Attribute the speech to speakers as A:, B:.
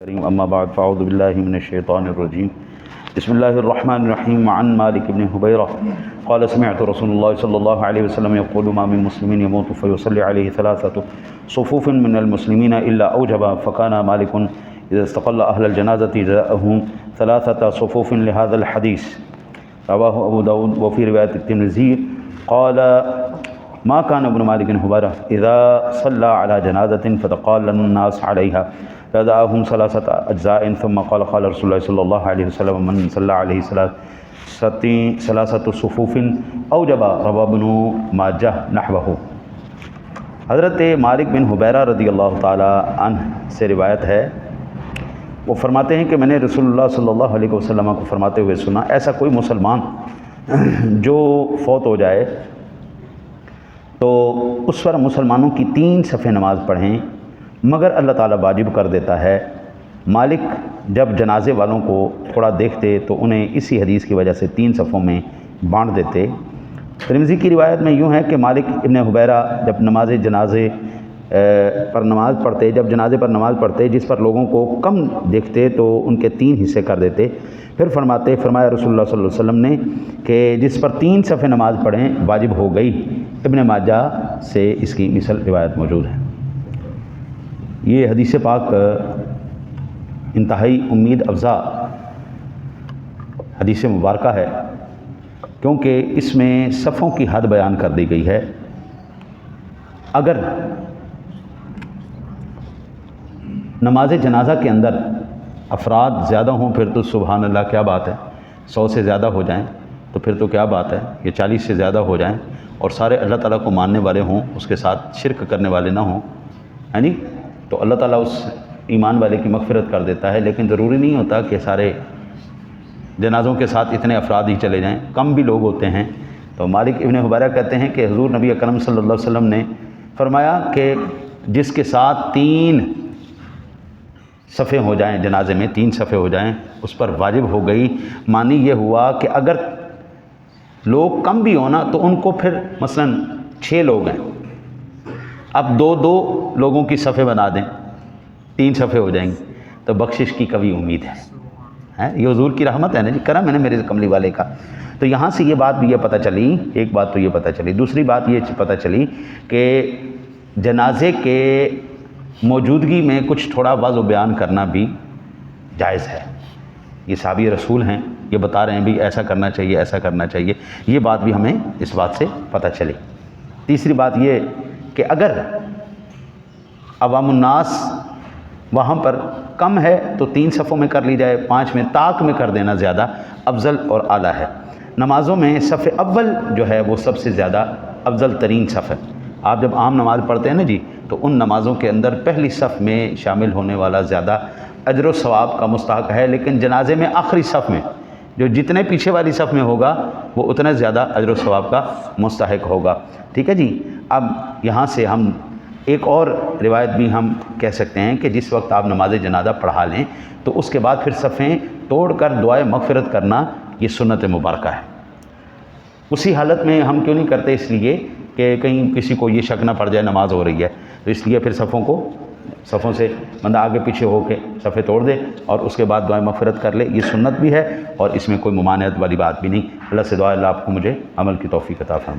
A: أما بعد فأعوذ بالله من الشيطان الرجيم بسم الله الرحمن الرحيم عن مالك بن هبيرة قال سمعت رسول الله صلى الله عليه وسلم يقول ما من مسلم يموت فيصلي عليه ثلاثة صفوف من المسلمين إلا أوجب فكان مالك إذا استقل أهل الجنازة جاءهم ثلاثة صفوف لهذا الحديث رواه أبو داود. وفي رواية الترمذي قال ما كان ابن مالك بن هبيرة إذا صلى على جنازة فتقال الناس عليها فدعاهم ثلاثة أجزاء ثم قال قال رسول الله صلى الله عليه وسلم من صلى عليه ثلاثة صفوف أوجب رواه ابن ماجہ نحوہ. حضرت مالک بن حبیرہ رضی اللہ تعالی عنہ سے روایت ہے، وہ فرماتے ہیں کہ میں نے رسول اللہ صلی اللہ علیہ وسلم کو فرماتے ہوئے سنا، ایسا کوئی مسلمان جو فوت ہو جائے تو اس پر مسلمانوں کی 3 صفیں نماز پڑھیں، مگر اللہ تعالیٰ واجب کر دیتا ہے. مالک جب جنازے والوں کو تھوڑا دیکھتے تو انہیں اسی حدیث کی وجہ سے 3 صفوں میں بانٹ دیتے. ترمذی کی روایت میں یوں ہے کہ مالک ابن حبیرہ جب جنازے پر نماز پڑھتے جس پر لوگوں کو کم دیکھتے تو ان کے 3 حصے کر دیتے. پھر فرمایا رسول اللہ صلی اللہ علیہ وسلم نے کہ جس پر 3 صفیں نماز پڑھیں واجب ہو گئی. ابن ماجہ سے اس کی مثل روایت موجود ہے. یہ حدیث پاک انتہائی امید افزا حدیث مبارکہ ہے، کیونکہ اس میں صفوں کی حد بیان کر دی گئی ہے. اگر نماز جنازہ کے اندر افراد زیادہ ہوں پھر تو سبحان اللہ کیا بات ہے، 100 سے زیادہ ہو جائیں تو پھر تو کیا بات ہے، یہ 40 سے زیادہ ہو جائیں اور سارے اللہ تعالیٰ کو ماننے والے ہوں، اس کے ساتھ شرک کرنے والے نہ ہوں، یعنی تو اللہ تعالیٰ اس ایمان والے کی مغفرت کر دیتا ہے. لیکن ضروری نہیں ہوتا کہ سارے جنازوں کے ساتھ اتنے افراد ہی چلے جائیں، کم بھی لوگ ہوتے ہیں. تو مالک ابن حبیرہ کہتے ہیں کہ حضور نبی اکرم صلی اللہ علیہ وسلم نے فرمایا کہ جس کے ساتھ 3 صفیں ہو جائیں، جنازے میں 3 صفیں ہو جائیں، اس پر واجب ہو گئی. معنی یہ ہوا کہ اگر لوگ کم بھی ہونا تو ان کو پھر مثلا 6 لوگ ہیں، اب 2 لوگوں کی صفیں بنا دیں، 3 صفیں ہو جائیں گی تو بخشش کی کبھی امید ہے. یہ حضور کی رحمت ہے نا جی، کرم ہے نا میرے کملی والے کا. تو یہاں سے یہ بات بھی یہ پتہ چلی، ایک بات تو یہ پتہ چلی. دوسری بات یہ پتہ چلی کہ جنازے کے موجودگی میں کچھ تھوڑا وعظ و بیان کرنا بھی جائز ہے. یہ صحابی رسول ہیں، یہ بتا رہے ہیں بھی ایسا کرنا چاہیے، ایسا کرنا چاہیے. یہ بات بھی ہمیں اس بات سے پتہ چلی. تیسری بات یہ کہ اگر عوام الناس وہاں پر کم ہے تو 3 صفوں میں کر لی جائے، 5 میں طاق میں کر دینا زیادہ افضل اور اعلیٰ ہے. نمازوں میں صف اول جو ہے وہ سب سے زیادہ افضل ترین صف ہے. آپ جب عام نماز پڑھتے ہیں نا جی، تو ان نمازوں کے اندر پہلی صف میں شامل ہونے والا زیادہ اجر و ثواب کا مستحق ہے. لیکن جنازے میں آخری صف میں جو جتنے پیچھے والی صف میں ہوگا وہ اتنا زیادہ اجر و ثواب کا مستحق ہوگا. ٹھیک ہے جی. اب یہاں سے ہم ایک اور روایت بھی ہم کہہ سکتے ہیں کہ جس وقت آپ نماز جنازہ پڑھا لیں تو اس کے بعد پھر صفیں توڑ کر دعائے مغفرت کرنا یہ سنت مبارکہ ہے. اسی حالت میں ہم کیوں نہیں کرتے؟ اس لیے کہ کہیں کسی کو یہ شک نہ پڑ جائے نماز ہو رہی ہے، تو اس لیے پھر صفوں سے بندہ آگے پیچھے ہو کے صفیں توڑ دے اور اس کے بعد دعائے مغفرت کر لے. یہ سنت بھی ہے اور اس میں کوئی ممانعت والی بات بھی نہیں. اللہ سے دعا اللہ آپ کو مجھے عمل کی توفیق عطا فرمائے.